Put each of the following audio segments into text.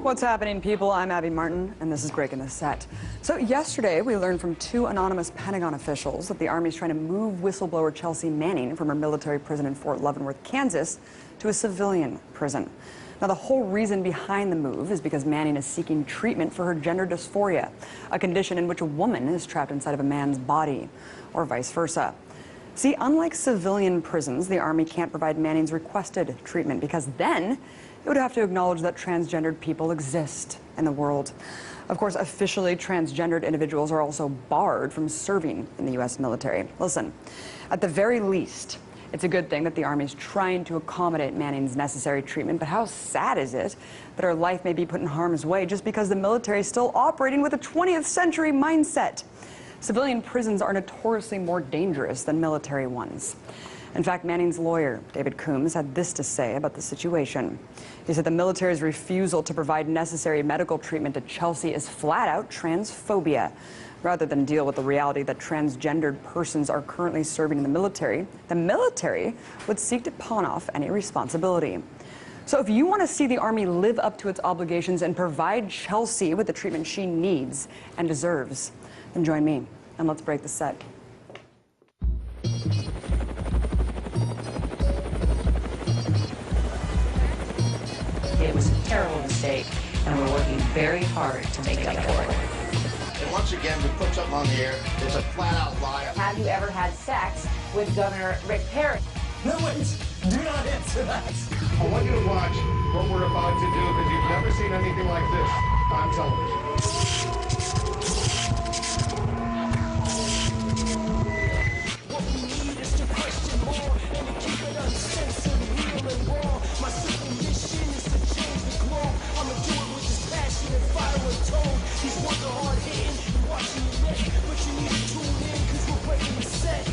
What's happening, people? I'm Abby Martin, and this is Breaking the Set. So yesterday, we learned from two anonymous Pentagon officials that the Army is trying to move whistleblower Chelsea Manning from her military prison in Fort Leavenworth, Kansas, to a civilian prison. Now, the whole reason behind the move is because Manning is seeking treatment for her gender dysphoria, a condition in which a woman is trapped inside of a man's body, or vice versa. See, unlike civilian prisons, the Army can't provide Manning's requested treatment because then it would have to acknowledge that transgendered people exist in the world. Of course, officially transgendered individuals are also barred from serving in the U.S. military. Listen, at the very least, it's a good thing that the Army is trying to accommodate Manning's necessary treatment, but how sad is it that her life may be put in harm's way just because the military is still operating with a 20th century mindset? Civilian prisons are notoriously more dangerous than military ones. In fact, Manning's lawyer, David Coombs, had this to say about the situation. He said the military's refusal to provide necessary medical treatment to Chelsea is flat-out transphobia. Rather than deal with the reality that transgendered persons are currently serving in the military would seek to pawn off any responsibility. So if you want to see the Army live up to its obligations and provide Chelsea with the treatment she needs and deserves, then join me and let's break the set. It was a terrible mistake, and we're working very hard to make up for it. And once again, we put something on the air. It's a flat-out lie. Have you ever had sex with Governor Rick Perry? No, wait. Do not answer that. I want you to watch what we're about to do because you've never seen anything like this on television. What we need is to question more and to keep it uncensored, real and raw. My simple mission is to change the globe. I'ma do it with this passion and fire and tone. These words are hard hitting, you're watching your neck, but you need to tune in because we're breaking the set.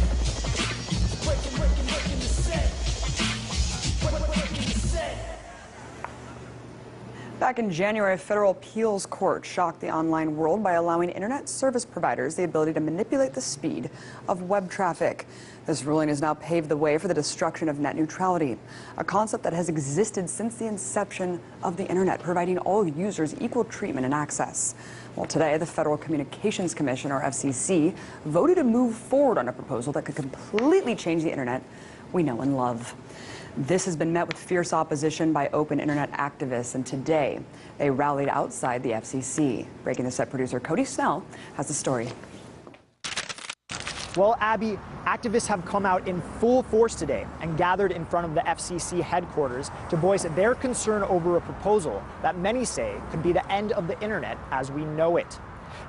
Breaking the set. Breaking the set. Back in January, a federal appeals court shocked the online world by allowing internet service providers the ability to manipulate the speed of web traffic. This ruling has now paved the way for the destruction of net neutrality, a concept that has existed since the inception of the internet, providing all users equal treatment and access. Well, today, the Federal Communications Commission, or FCC, voted to move forward on a proposal that could completely change the internet we know and love. This has been met with fierce opposition by open internet activists, and today they rallied outside the FCC. Breaking the Set producer Cody Snell has the story. Well, Abby, activists have come out in full force today and gathered in front of the FCC headquarters to voice their concern over a proposal that many say could be the end of the internet as we know it.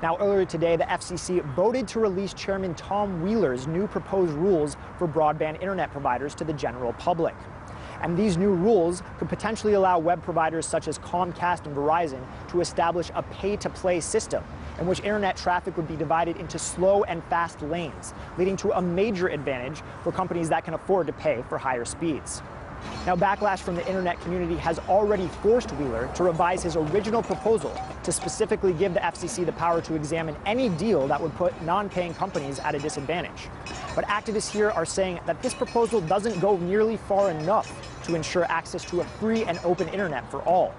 Now, earlier today, the FCC voted to release Chairman Tom Wheeler's new proposed rules for broadband internet providers to the general public. And these new rules could potentially allow web providers such as Comcast and Verizon to establish a pay-to-play system in which internet traffic would be divided into slow and fast lanes, leading to a major advantage for companies that can afford to pay for higher speeds. Now, backlash from the internet community has already forced Wheeler to revise his original proposal to specifically give the FCC the power to examine any deal that would put non-paying companies at a disadvantage. But activists here are saying that this proposal doesn't go nearly far enough to ensure access to a free and open internet for all.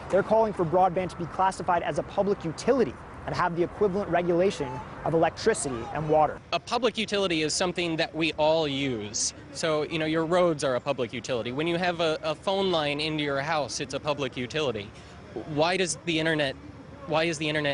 They're calling for broadband to be classified as a public utility and have the equivalent regulation of electricity and water. A public utility is something that we all use. So, your roads are a public utility. When you have a phone line into your house, it's a public utility. Why is the internet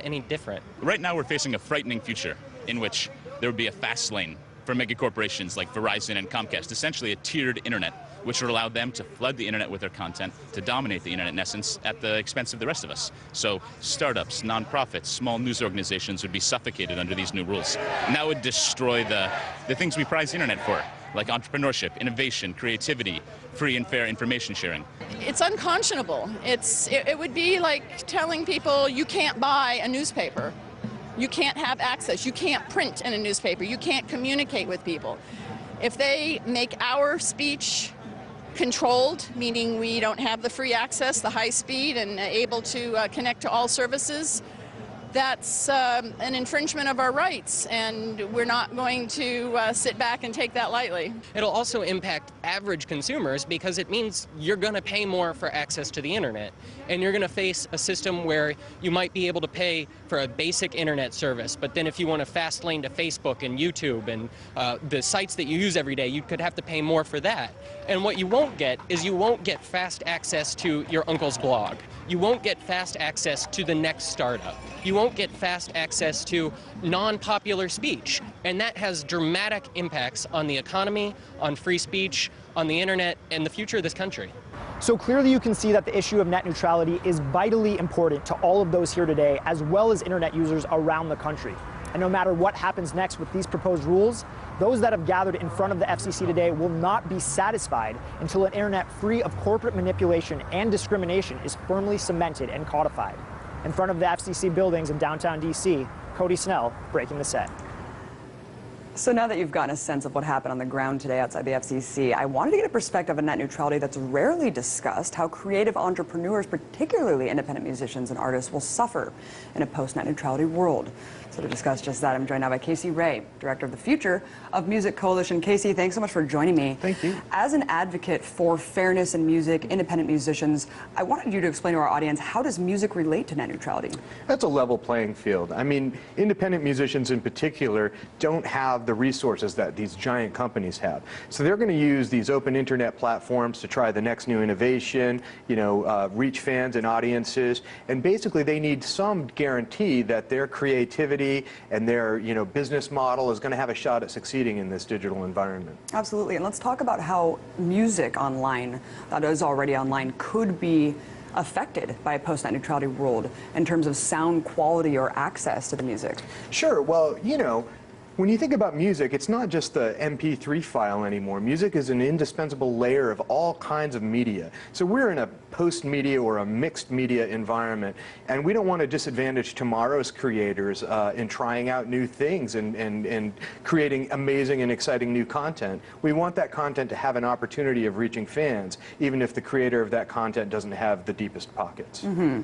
any different? Right now we're facing a frightening future in which there would be a fast lane for mega corporations like Verizon and Comcast, essentially a tiered internet, which would allow them to flood the internet with their content, to dominate the internet in essence at the expense of the rest of us. So startups, nonprofits, small news organizations would be suffocated under these new rules. And that would destroy the things we prize the internet for, like entrepreneurship, innovation, creativity, free and fair information sharing. It's unconscionable. It would be like telling people you can't buy a newspaper. You can't have access. You can't print in a newspaper. You can't communicate with people. If they make our speech controlled, meaning we don't have the free access, the high speed, and able to connect to all services, that's an infringement of our rights, and we're not going to sit back and take that lightly. It'll also impact average consumers because it means you're going to pay more for access to the internet, and you're going to face a system where you might be able to pay for a basic internet service, but then if you want a fast lane to Facebook and YouTube and the sites that you use every day, you could have to pay more for that. And what you won't get is you won't get fast access to your uncle's blog. You won't get fast access to the next startup. You won't get fast access to non-popular speech. And that has dramatic impacts on the economy, on free speech, on the internet, and the future of this country. So clearly you can see that the issue of net neutrality is vitally important to all of those here today, as well as internet users around the country. And no matter what happens next with these proposed rules, those that have gathered in front of the FCC today will not be satisfied until an internet free of corporate manipulation and discrimination is firmly cemented and codified. In front of the FCC buildings in downtown DC, Cody Snell, breaking the set. So now that you've gotten a sense of what happened on the ground today outside the FCC, I wanted to get a perspective on net neutrality that's rarely discussed, how creative entrepreneurs, particularly independent musicians and artists, will suffer in a post-net neutrality world. So to discuss just that, I'm joined now by Casey Ray, Director of the Future of Music Coalition. Casey, thanks so much for joining me. Thank you. As an advocate for fairness in music, independent musicians, I wanted you to explain to our audience, how does music relate to net neutrality? That's a level playing field. I mean, independent musicians in particular don't have the resources that these giant companies have. So they're going to use these open internet platforms to try the next new innovation, reach fans and audiences, and basically they need some guarantee that their creativity and their business model is going to have a shot at succeeding in this digital environment. Absolutely, and let's talk about how music online, that is already online, could be affected by a post-net neutrality world in terms of sound quality or access to the music. Sure, well, when you think about music, it's not just the MP3 file anymore. Music is an indispensable layer of all kinds of media. So we're in a post-media or a mixed media environment, and we don't want to disadvantage tomorrow's creators in trying out new things and creating amazing and exciting new content. We want that content to have an opportunity of reaching fans, even if the creator of that content doesn't have the deepest pockets. Mm-hmm.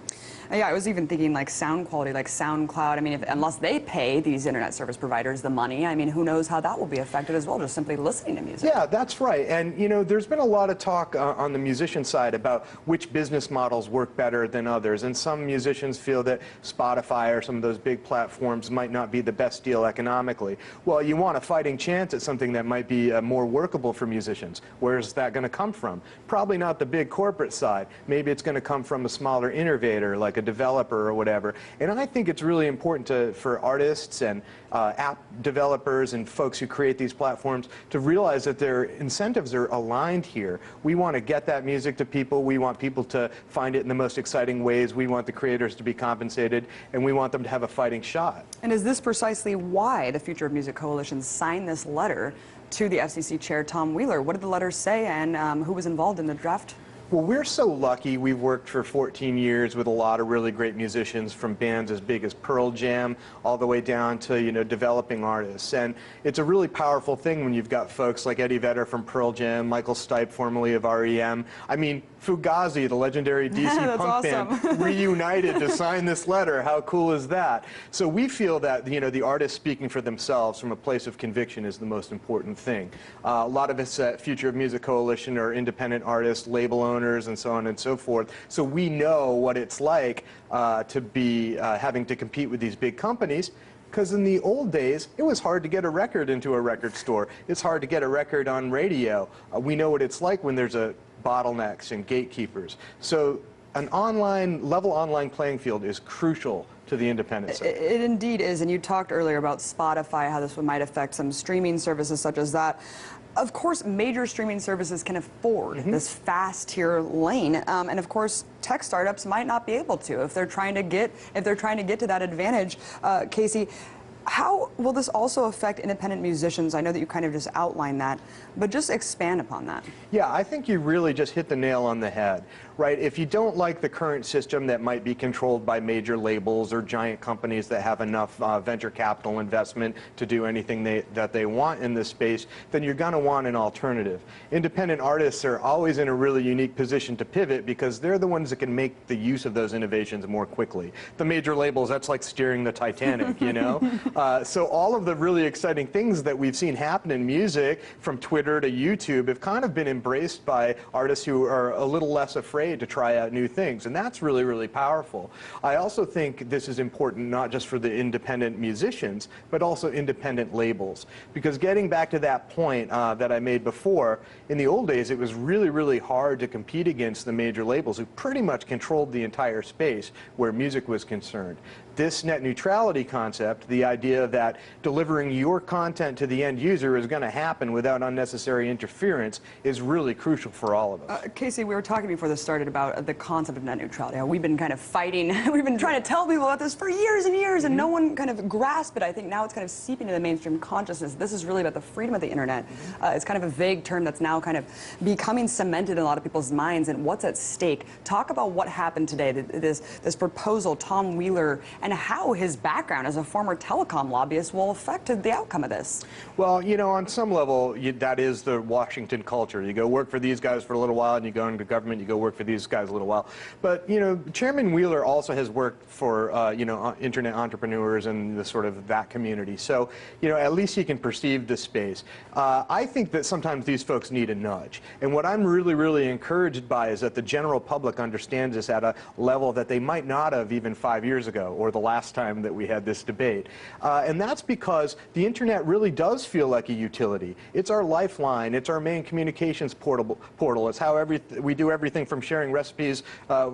Yeah, I was even thinking like sound quality, like SoundCloud. I mean, unless they pay these internet service providers the money, I mean, who knows how that will be affected as well, just simply listening to music. Yeah, that's right. And, there's been a lot of talk on the musician side about which business models work better than others. And some musicians feel that Spotify or some of those big platforms might not be the best deal economically. Well, you want a fighting chance at something that might be more workable for musicians. Where's that going to come from? Probably not the big corporate side. Maybe it's going to come from a smaller innovator, like a developer or whatever. And I think it's really important for artists and app developers and folks who create these platforms to realize that their incentives are aligned here. We want to get that music to people. We want people to find it in the most exciting ways. We want the creators to be compensated, and we want them to have a fighting shot. And is this precisely why the Future of Music Coalition signed this letter to the FCC chair, Tom Wheeler? What did the letter say, and who was involved in the draft? Well, we're so lucky. We've worked for 14 years with a lot of really great musicians, from bands as big as Pearl Jam all the way down to, developing artists. And it's a really powerful thing when you've got folks like Eddie Vedder from Pearl Jam, Michael Stipe, formerly of REM. I mean, Fugazi, the legendary DC punk band, reunited to sign this letter. How cool is that? So we feel that, the artists speaking for themselves from a place of conviction is the most important thing. A lot of us at Future of Music Coalition are independent artists, label owners, and so on and so forth. So we know what it's like to be having to compete with these big companies. Because in the old days, it was hard to get a record into a record store. It's hard to get a record on radio. We know what it's like when there's bottlenecks and gatekeepers. So an level online playing field is crucial to the independent sector. It indeed is, and you talked earlier about Spotify, how this might affect some streaming services such as that. Of course, major streaming services can afford this fast tier lane, and of course, tech startups might not be able to if they're trying to get to that advantage. Casey, how will this also affect independent musicians? I know that you kind of just outlined that, but just expand upon that. Yeah, I think you really just hit the nail on the head. right? If you don't like the current system that might be controlled by major labels or giant companies that have enough venture capital investment to do anything that they want in this space, then you're going to want an alternative. Independent artists are always in a really unique position to pivot because they're the ones that can make the use of those innovations more quickly. The major labels, that's like steering the Titanic, you know? So all of the really exciting things that we've seen happen in music, from Twitter to YouTube, have kind of been embraced by artists who are a little less afraid to try out new things, and that's really, really powerful. I also think this is important not just for the independent musicians, but also independent labels. Because getting back to that point that I made before, in the old days it was really, really hard to compete against the major labels who pretty much controlled the entire space where music was concerned. This net neutrality concept, the idea that delivering your content to the end user is going to happen without unnecessary interference, is really crucial for all of us. Casey, we were talking before this started about the concept of net neutrality. How we've been kind of fighting, we've been trying to tell people about this for years and years, and no one kind of grasped it. I think now it's kind of seeping into the mainstream consciousness. This is really about the freedom of the internet. It's kind of a vague term that's now kind of becoming cemented in a lot of people's minds, and what's at stake. Talk about what happened today, this proposal, Tom Wheeler, and how his background as a former telecom lobbyist will affect the outcome of this. Well, you know, on some level, that is the Washington culture. You go work for these guys for a little while, and you go into government, you go work for these guys a little while. But, you know, Chairman Wheeler also has worked for, you know, internet entrepreneurs and the sort of that community. So, you know, at least he can perceive the space. I think that sometimes these folks need a nudge. And what I'm really, really encouraged by is that the general public understands this at a level that they might not have even 5 years ago, or the last time that we had this debate. And that's because the internet really does feel like a utility. It's our lifeline. It's our main communications portal. It's how we do everything from sharing recipes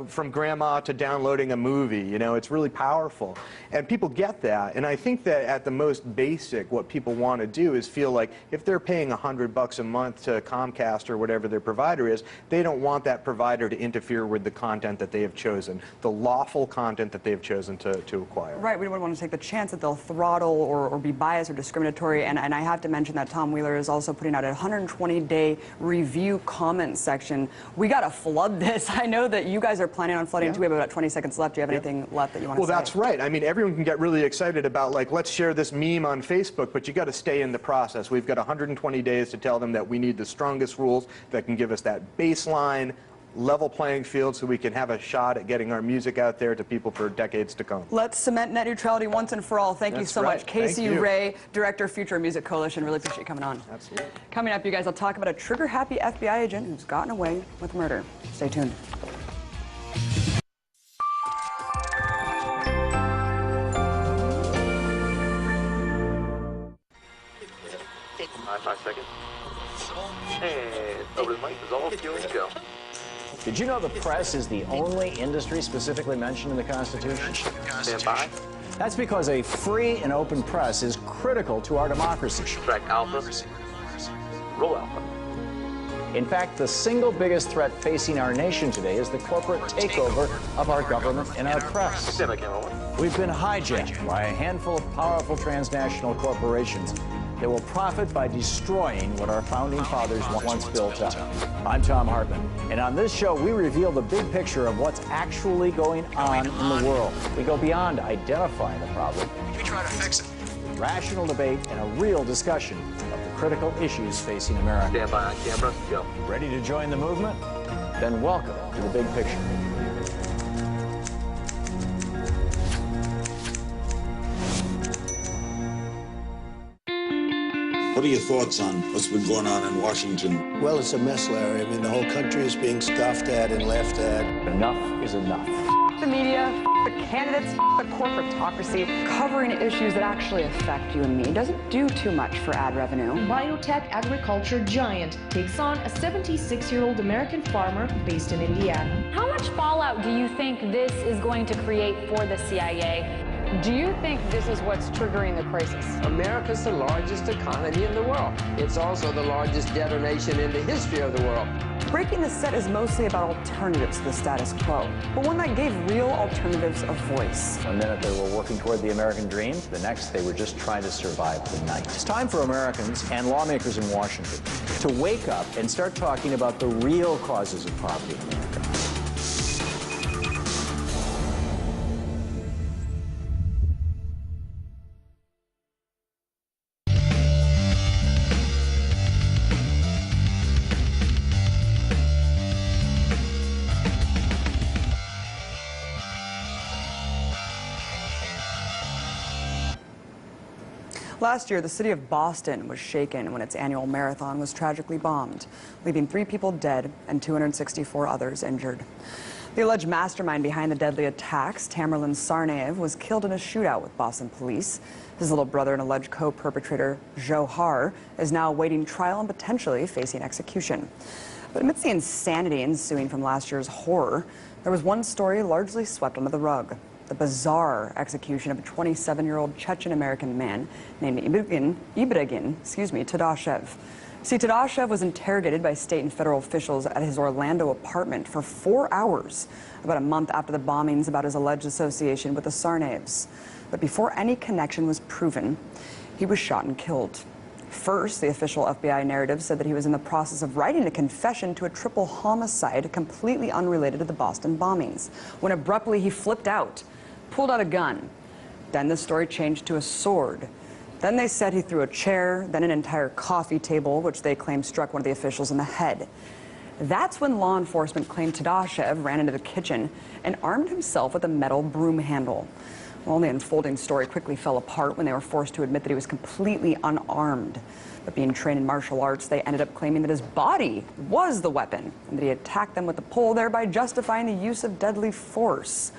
from grandma to downloading a movie. You know, it's really powerful. And people get that. And I think that at the most basic, what people want to do is feel like if they're paying $100 a month to Comcast or whatever their provider is, they don't want that provider to interfere with the content that they have chosen, the lawful content that they've chosen to acquire. Right, we don't want to take the chance that they'll throttle or be biased or discriminatory, and I have to mention that Tom Wheeler is also putting out a 120-day review comment section. We got to flood this. I know that you guys are planning on flooding too. We have about 20 seconds left. Do you have anything left that you want to say? Well, that's right. I mean, everyone can get really excited about, like, let's share this meme on Facebook, but you got to stay in the process. We've got 120 days to tell them that we need the strongest rules that can give us that baseline, level playing field so we can have a shot at getting our music out there to people for decades to come. Let's cement net neutrality once and for all. Thank you so much. Casey Ray, Director of Future Music Coalition. Really appreciate you coming on. Absolutely. Coming Coming up, you guys, I'll talk about a trigger-happy FBI agent who's gotten away with murder. Stay tuned. Five seconds. And over the mic is all fueling to go. Did you know the press is the only industry specifically mentioned in the Constitution? Stand by. That's because a free and open press is critical to our democracy. Track Alpha. Roll Alpha. In fact, the single biggest threat facing our nation today is the corporate takeover of our government and our press. Stand by, camera one. We've been hijacked by a handful of powerful transnational corporations that will profit by destroying what our founding fathers once built up. I'm Tom Hartman, and on this show, we reveal the big picture of what's actually going on in the world. We go beyond identifying the problem. We try to fix it. Rational debate and a real discussion of the critical issues facing America. Stand by on camera, go. Ready to join the movement? Then welcome to the big picture. What are your thoughts on what's been going on in Washington? Well, it's a mess, Larry. I mean, the whole country is being scoffed at and laughed at. Enough is enough. The media, the candidates, the corporatocracy, covering issues that actually affect you and me doesn't do too much for ad revenue. Biotech agriculture giant takes on a 76-year-old American farmer based in Indiana. How much fallout do you think this is going to create for the CIA? Do you think this is what's triggering the crisis? America's the largest economy in the world. It's also the largest debtor nation in the history of the world. Breaking the set is mostly about alternatives to the status quo, but one that gave real alternatives a voice. One minute they were working toward the American dream, the next they were just trying to survive the night. It's time for Americans and lawmakers in Washington to wake up and start talking about the real causes of poverty in America. Last year, the city of Boston was shaken when its annual marathon was tragically bombed, leaving 3 people dead and 264 others injured. The alleged mastermind behind the deadly attacks, Tamerlan Tsarnaev, was killed in a shootout with Boston police. His little brother and alleged co-perpetrator, Johar, is now awaiting trial and potentially facing execution. But amidst the insanity ensuing from last year's horror, there was one story largely swept under the rug: the bizarre execution of a 27-year-old Chechen-American man named Ibragin Todashev. See, Todashev was interrogated by state and federal officials at his Orlando apartment for 4 hours, about a month after the bombings, about his alleged association with the Tsarnaevs. But before any connection was proven, he was shot and killed. First, the official FBI narrative said that he was in the process of writing a confession to a triple homicide completely unrelated to the Boston bombings, when abruptly he flipped out, pulled out a gun. Then the story changed to a sword. Then they said he threw a chair, then an entire coffee table, which they claimed struck one of the officials in the head. That's when law enforcement claimed Todashev ran into the kitchen and armed himself with a metal broom handle. Well, the unfolding story quickly fell apart when they were forced to admit that he was completely unarmed. But being trained in martial arts, they ended up claiming that his body was the weapon and that he attacked them with the pole, thereby justifying the use of deadly force.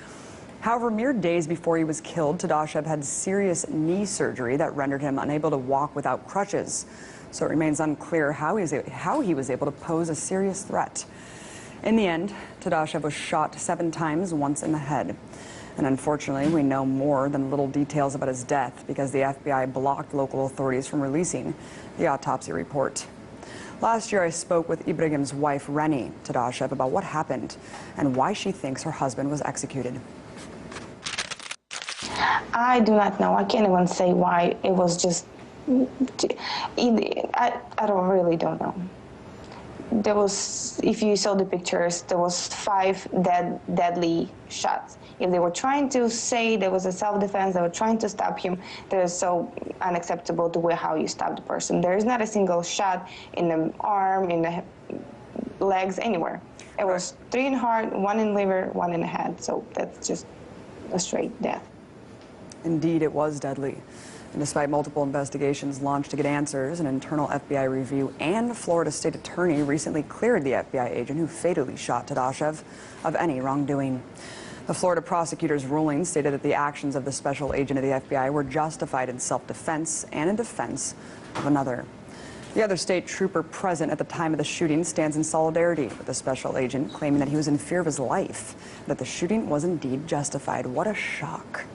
However, mere days before he was killed, Todashev had serious knee surgery that rendered him unable to walk without crutches. So it remains unclear how he was able to pose a serious threat. In the end, Todashev was shot 7 times, once in the head. And unfortunately, we know more than little details about his death because the FBI blocked local authorities from releasing the autopsy report. Last year, I spoke with Ibragim's wife, Reni Todashev, about what happened and why she thinks her husband was executed. I do not know. I can't even say why. It was just, I don't know. There was, if you saw the pictures, there was 5 deadly shots. If they were trying to say there was a self-defense, they were trying to stop him, that is so unacceptable to how you stop the person. There is not a single shot in the arm, in the legs, anywhere. It was 3 in heart, 1 in liver, 1 in the head. So that's just a straight death. Indeed, it was deadly. And despite multiple investigations launched to get answers, an internal FBI review and Florida state attorney recently cleared the FBI agent who fatally shot Todashev of any wrongdoing. The Florida prosecutor's ruling stated that the actions of the special agent of the FBI were justified in self-defense and in defense of another. The other state trooper present at the time of the shooting stands in solidarity with the special agent, claiming that he was in fear of his life, that the shooting was indeed justified. What a shock.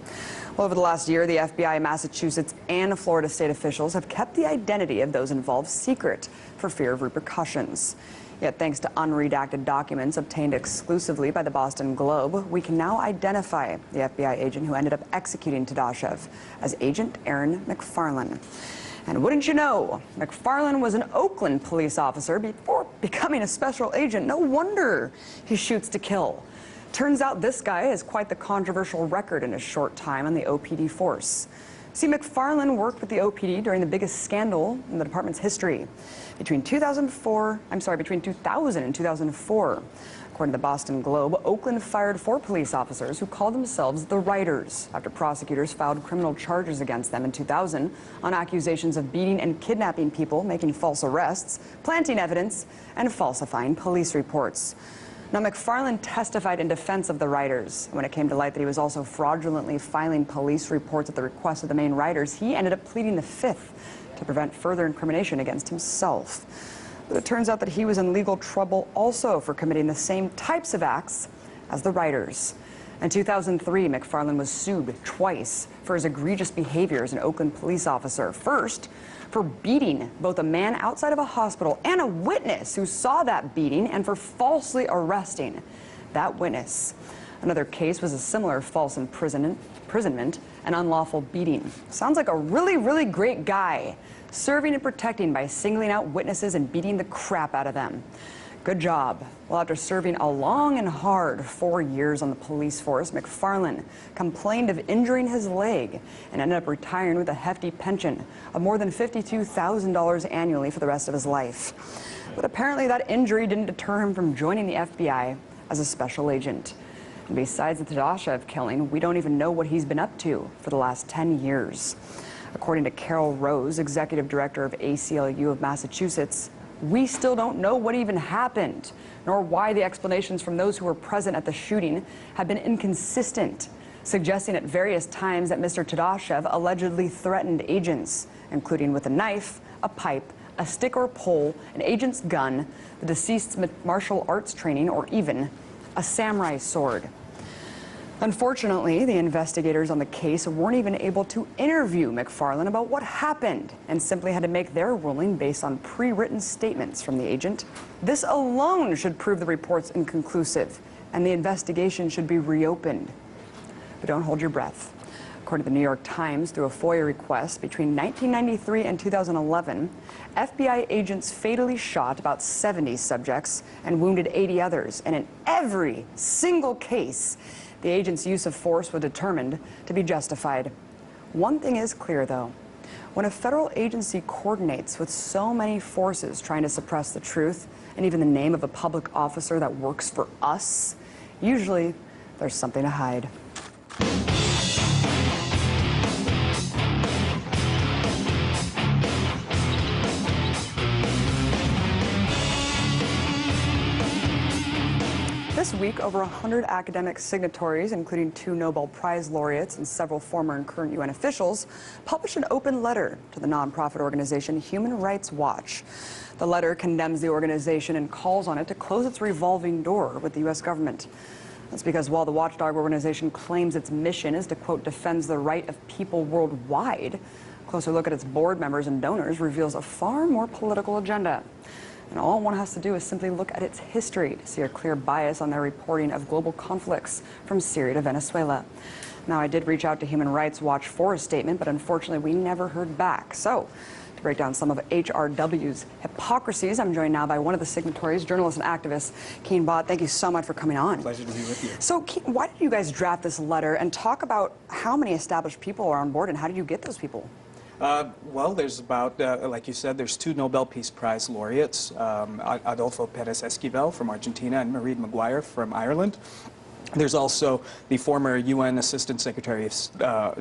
Well, over the last year, the FBI, Massachusetts, and Florida state officials have kept the identity of those involved secret for fear of repercussions. Yet, thanks to unredacted documents obtained exclusively by the Boston Globe, we can now identify the FBI agent who ended up executing Todashev as Agent Aaron McFarland. And wouldn't you know, McFarland was an Oakland police officer before becoming a special agent. No wonder he shoots to kill. Turns out this guy has quite the controversial record in his short time on the OPD force. See, McFarland worked with the OPD during the biggest scandal in the department's history. Between 2000 and 2004. According to the Boston Globe, Oakland fired 4 police officers who called themselves the Writers after prosecutors filed criminal charges against them in 2000 on accusations of beating and kidnapping people, making false arrests, planting evidence, and falsifying police reports. Now, McFarland testified in defense of the Writers. When it came to light that he was also fraudulently filing police reports at the request of the main writers, he ended up pleading the 5th to prevent further incrimination against himself. But it turns out that he was in legal trouble also for committing the same types of acts as the Writers. In 2003, McFarland was sued twice for his egregious behavior as an Oakland police officer. First, for beating both a man outside of a hospital and a witness who saw that beating, and for falsely arresting that witness. Another case was a similar false imprisonment and unlawful beating. Sounds like a really, really great guy, serving and protecting by singling out witnesses and beating the crap out of them. Good job. Well, after serving a long and hard 4 years on the police force, McFarland complained of injuring his leg and ended up retiring with a hefty pension of more than $52,000 annually for the rest of his life. But apparently that injury didn't deter him from joining the FBI as a special agent. And besides the Todashev killing, we don't even know what he's been up to for the last 10 years. According to Carol Rose, executive director of ACLU of Massachusetts, we still don't know what even happened, nor why the explanations from those who were present at the shooting have been inconsistent, suggesting at various times that Mr. Todashev allegedly threatened agents, including with a knife, a pipe, a stick or pole, an agent's gun, the deceased's martial arts training, or even a samurai sword. Unfortunately, the investigators on the case weren't even able to interview McFarland about what happened and simply had to make their ruling based on pre-written statements from the agent. This alone should prove the reports inconclusive, and the investigation should be reopened. But don't hold your breath. According to the New York Times, through a FOIA request between 1993 and 2011, FBI agents fatally shot about 70 subjects and wounded 80 others. And in every single case, the agent's use of force was determined to be justified. One thing is clear, though. When a federal agency coordinates with so many forces trying to suppress the truth, and even the name of a public officer that works for us, usually there's something to hide. This week, over 100 academic signatories, including 2 Nobel Prize laureates and several former and current UN officials, published an open letter to the nonprofit organization Human Rights Watch. The letter condemns the organization and calls on it to close its revolving door with the U.S. government. That's because while the watchdog organization claims its mission is to, quote, defends the right of people worldwide, a closer look at its board members and donors reveals a far more political agenda. And all one has to do is simply look at its history to see a clear bias on their reporting of global conflicts from Syria to Venezuela. Now, I did reach out to Human Rights Watch for a statement, but unfortunately we never heard back. So, to break down some of HRW's hypocrisies, I'm joined now by one of the signatories, journalist and activist, Keen Bott. Thank you so much for coming on. Pleasure to be with you. So, Keen, why did you guys draft this letter, and talk about how many established people are on board and how did you get those people? Well, there's about, like you said, there's 2 Nobel Peace Prize laureates, Adolfo Pérez Esquivel from Argentina and Marie Maguire from Ireland. There's also the former UN Assistant Secretary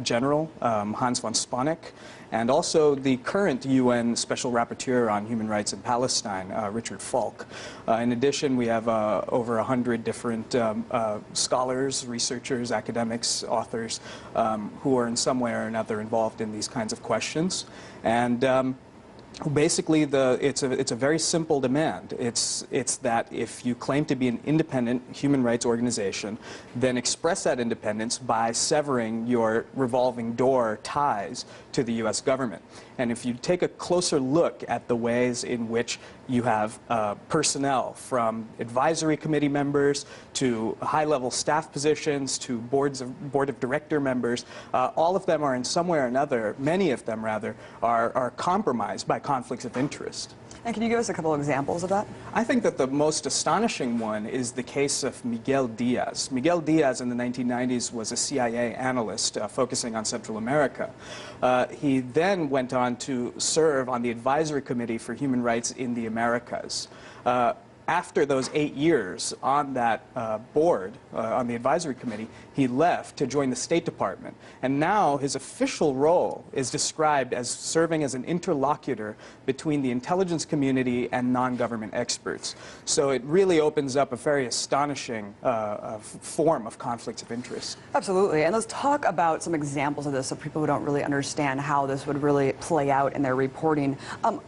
General, Hans von Spanek, and also the current UN Special Rapporteur on Human Rights in Palestine, Richard Falk. In addition, we have over 100 different scholars, researchers, academics, authors who are in some way or another involved in these kinds of questions. And basically, it's a very simple demand. It's that if you claim to be an independent human rights organization, then express that independence by severing your revolving door ties to the U.S. government. And if you take a closer look at the ways in which you have personnel from advisory committee members to high-level staff positions to board of director members, all of them are in some way or another, many of them rather, are compromised by conflicts of interest. And can you give us a couple of examples of that? I think that the most astonishing one is the case of Miguel Diaz. Miguel Diaz in the 1990s was a CIA analyst focusing on Central America. He then went on to serve on the advisory committee for human rights in the Americas. After those 8 years on that board, on the advisory committee, he left to join the State Department. And now his official role is described as serving as an interlocutor between the intelligence community and non-government experts. So it really opens up a very astonishing form of conflicts of interest. Absolutely. And let's talk about some examples of this so people who don't really understand how this would really play out in their reporting.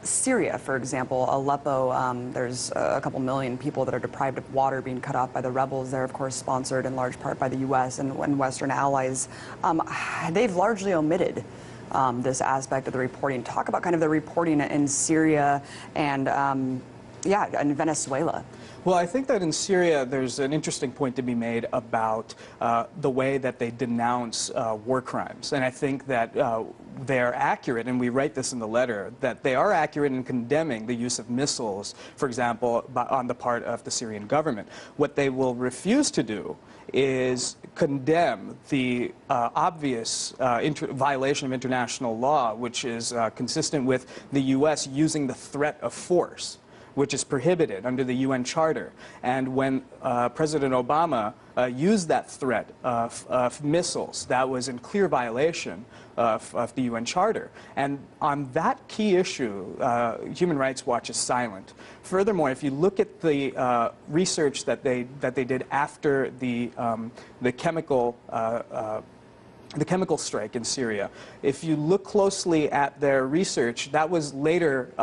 Syria, for example, Aleppo, there's a couple million people that are deprived of water being cut off by the rebels there, of course, sponsored in large part by the U.S. and Western allies. They've largely omitted this aspect of the reporting. Talk about kind of the reporting in Syria and, yeah, in Venezuela. Well, I think that in Syria, there's an interesting point to be made about the way that they denounce war crimes. And I think that they're accurate, and we write this in the letter, that they are accurate in condemning the use of missiles, for example, on the part of the Syrian government. What they will refuse to do is condemn the obvious violation of international law, which is consistent with the U.S. using the threat of force which is prohibited under the UN Charter. And when President Obama used that threat of missiles, that was in clear violation of the UN Charter. And on that key issue, Human Rights Watch is silent. Furthermore, if you look at the research that they did after the chemical strike in Syria, if you look closely at their research, that was later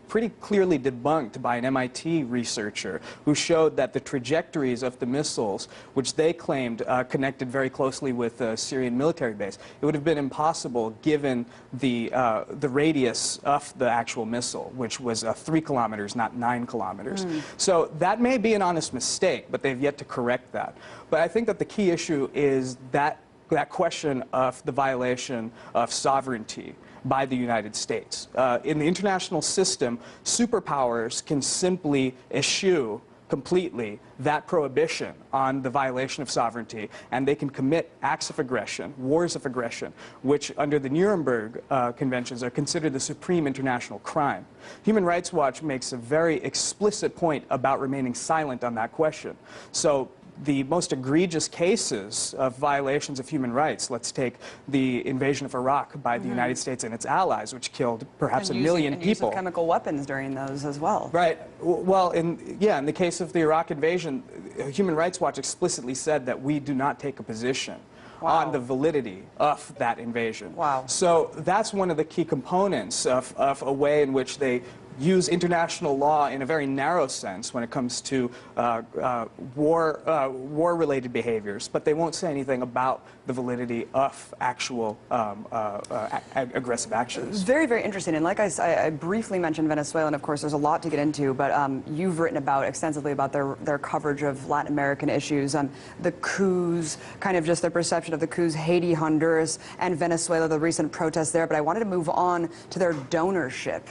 pretty clearly debunked by an MIT researcher who showed that the trajectories of the missiles, which they claimed connected very closely with a Syrian military base, it would have been impossible given the radius of the actual missile, which was 3 kilometers, not 9 kilometers. So that may be an honest mistake, but they've yet to correct that. But I think that the key issue is that question of the violation of sovereignty by the United States. In the international system, superpowers can simply eschew completely that prohibition on the violation of sovereignty, and they can commit acts of aggression, wars of aggression, which under the Nuremberg conventions are considered the supreme international crime. Human Rights Watch makes a very explicit point about remaining silent on that question. So the most egregious cases of violations of human rights, let's take the invasion of Iraq by the United States and its allies, which killed perhaps a million people. Use of chemical weapons during those as well. Right. Well, in the case of the Iraq invasion, Human Rights Watch explicitly said that we do not take a position on the validity of that invasion. So that's one of the key components of a way in which they use international law in a very narrow sense when it comes to war-related behaviors, but they won't say anything about the validity of actual aggressive actions. Very, very interesting. And like I briefly mentioned Venezuela, and of course there's a lot to get into, but you've written extensively about their coverage of Latin American issues, the coups, kind of just their perception of the coups, Haiti, Honduras, and Venezuela, the recent protests there. But I wanted to move on to their donorship.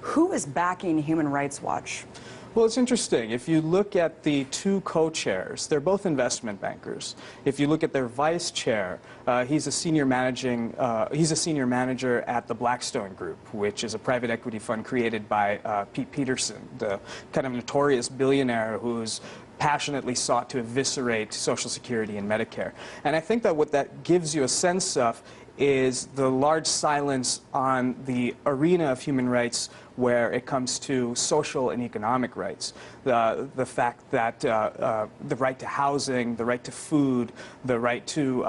Who is backing Human Rights Watch? Well, it's interesting. If you look at the two co-chairs, they're both investment bankers. If you look at their vice chair, he's a senior manager at the Blackstone Group, which is a private equity fund created by Pete Peterson, the kind of notorious billionaire who's passionately sought to eviscerate Social Security and Medicare. And I think that what that gives you a sense of is the large silence on the arena of human rights where it comes to social and economic rights. The fact that the right to housing, the right to food, the right to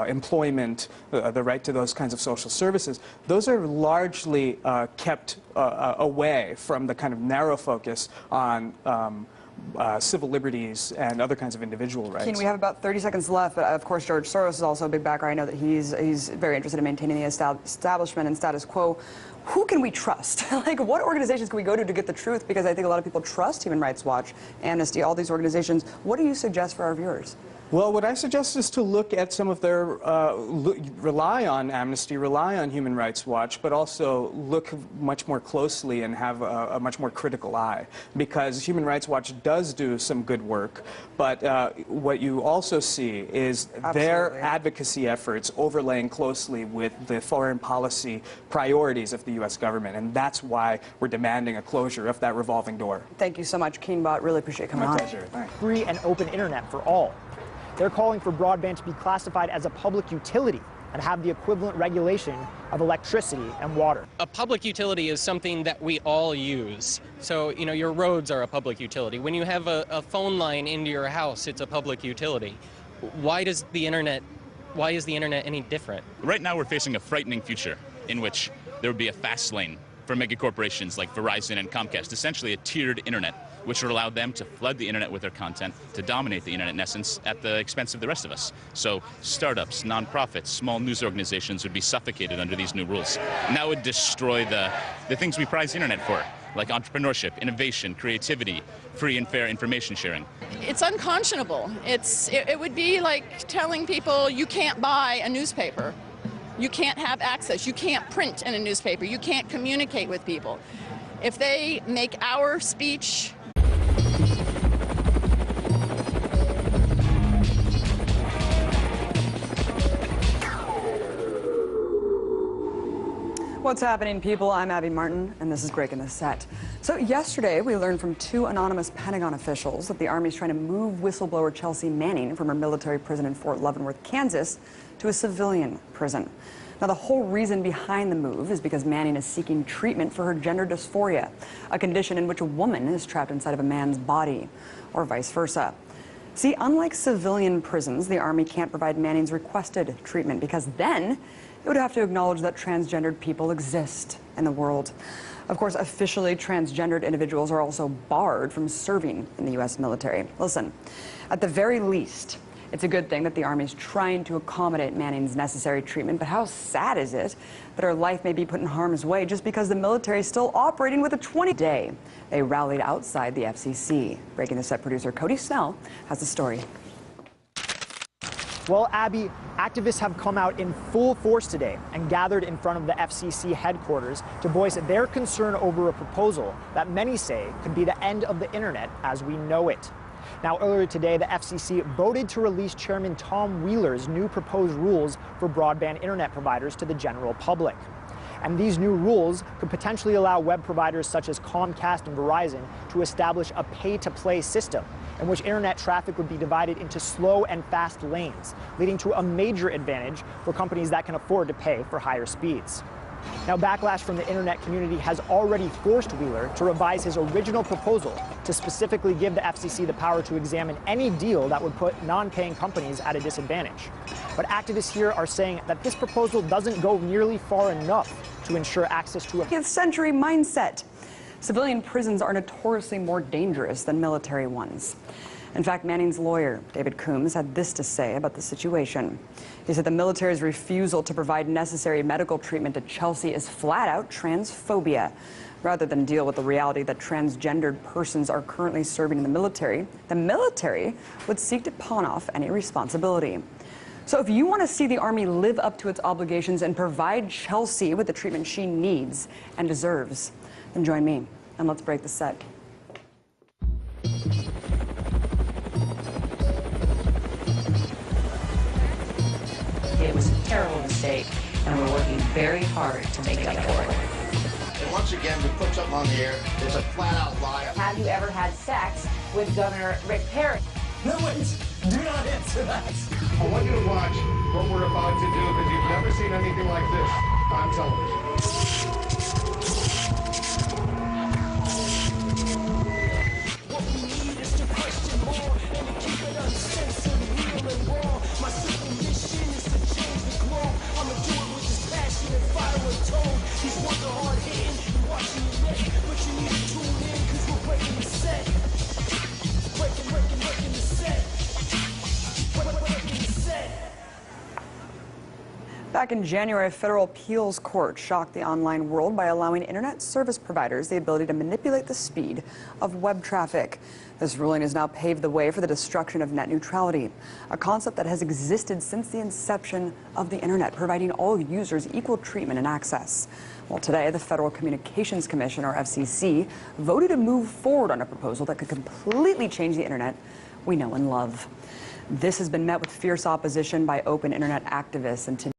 employment, the right to those kinds of social services, those are largely kept away from the kind of narrow focus on civil liberties and other kinds of individual rights. Keen, we have about 30 seconds left, but of course George Soros is also a big backer. I know that he's very interested in maintaining the establishment and status quo. Who can we trust? Like, what organizations can we go to get the truth? Because I think a lot of people trust Human Rights Watch, Amnesty, all these organizations. What do you suggest for our viewers? Well, what I suggest is to look at some of their, rely on Amnesty, rely on Human Rights Watch, but also look much more closely and have a much more critical eye. Because Human Rights Watch does do some good work, but what you also see is their advocacy efforts overlaying closely with the foreign policy priorities of the U.S. government, and that's why we're demanding a closure of that revolving door. Thank you so much, Keen Bot. Really appreciate you coming on. My pleasure. Free and open internet for all. They're calling for broadband to be classified as a public utility and have the equivalent regulation of electricity and water. A public utility is something that we all use. So, you know, your roads are a public utility. When you have a phone line into your house, it's a public utility. Why is the internet any different? Right now we're facing a frightening future in which there would be a fast lane for megacorporations like Verizon and Comcast, essentially a tiered internet, which would allow them to flood the internet with their content, to dominate the internet in essence at the expense of the rest of us. So startups, nonprofits, small news organizations would be suffocated under these new rules. And that would destroy the things we prize the internet for, like entrepreneurship, innovation, creativity, free and fair information sharing. It's unconscionable. It would be like telling people you can't buy a newspaper. You can't have access. You can't print in a newspaper. You can't communicate with people. If they make our speech What's happening, people? I'm Abby Martin, and this is Breaking the Set. So yesterday, we learned from two anonymous Pentagon officials that the Army's trying to move whistleblower Chelsea Manning from her military prison in Fort Leavenworth, Kansas, to a civilian prison. Now, the whole reason behind the move is because Manning is seeking treatment for her gender dysphoria, a condition in which a woman is trapped inside of a man's body, or vice versa. See, unlike civilian prisons, the Army can't provide Manning's requested treatment because then it would have to acknowledge that transgendered people exist in the world. Of course, officially transgendered individuals are also barred from serving in the U.S. military. Listen, at the very least, it's a good thing that the Army's trying to accommodate Manning's necessary treatment, but how sad is it that her life may be put in harm's way just because the military is still operating with a 20-day? They rallied outside the FCC. Breaking the Set producer Cody Snell has the story. Well, Abby, activists have come out in full force today and gathered in front of the FCC headquarters to voice their concern over a proposal that many say could be the end of the internet as we know it. Now, earlier today, the FCC voted to release Chairman Tom Wheeler's new proposed rules for broadband internet providers to the general public. And these new rules could potentially allow web providers such as Comcast and Verizon to establish a pay-to-play system in which internet traffic would be divided into slow and fast lanes, leading to a major advantage for companies that can afford to pay for higher speeds. Now, backlash from the internet community has already forced Wheeler to revise his original proposal to specifically give the FCC the power to examine any deal that would put non-paying companies at a disadvantage. But activists here are saying that this proposal doesn't go nearly far enough to ensure access to a 20th century mindset. Civilian prisons are notoriously more dangerous than military ones. In fact, Manning's lawyer, David Coombs, had this to say about the situation. He said the military's refusal to provide necessary medical treatment to Chelsea is flat-out transphobia. Rather than deal with the reality that transgendered persons are currently serving in the military would seek to pawn off any responsibility. So if you want to see the Army live up to its obligations and provide Chelsea with the treatment she needs and deserves, then join me and let's break the set. It was a terrible mistake, and we're working very hard to make up for it. And once again, we put something on the air. It's a flat-out lie. Have you ever had sex with Governor Rick Perry? No, wait. Do not answer that. I want you to watch what we're about to do because you've never seen anything like this on television. What we need is to question more and to keep it uncensored, real and raw. My simple mission is to change the globe. I'ma do it with this passion and fire and tone. These words are hard hitting, you're watching your neck, but you need to tune in because we're breaking the set. Breaking the set. Breaking the set. Back in January, a federal appeals court shocked the online world by allowing internet service providers the ability to manipulate the speed of web traffic. This ruling has now paved the way for the destruction of net neutrality, a concept that has existed since the inception of the internet, providing all users equal treatment and access. Well, today, the Federal Communications Commission, or FCC, voted to move forward on a proposal that could completely change the internet we know and love. This has been met with fierce opposition by open internet activists, and today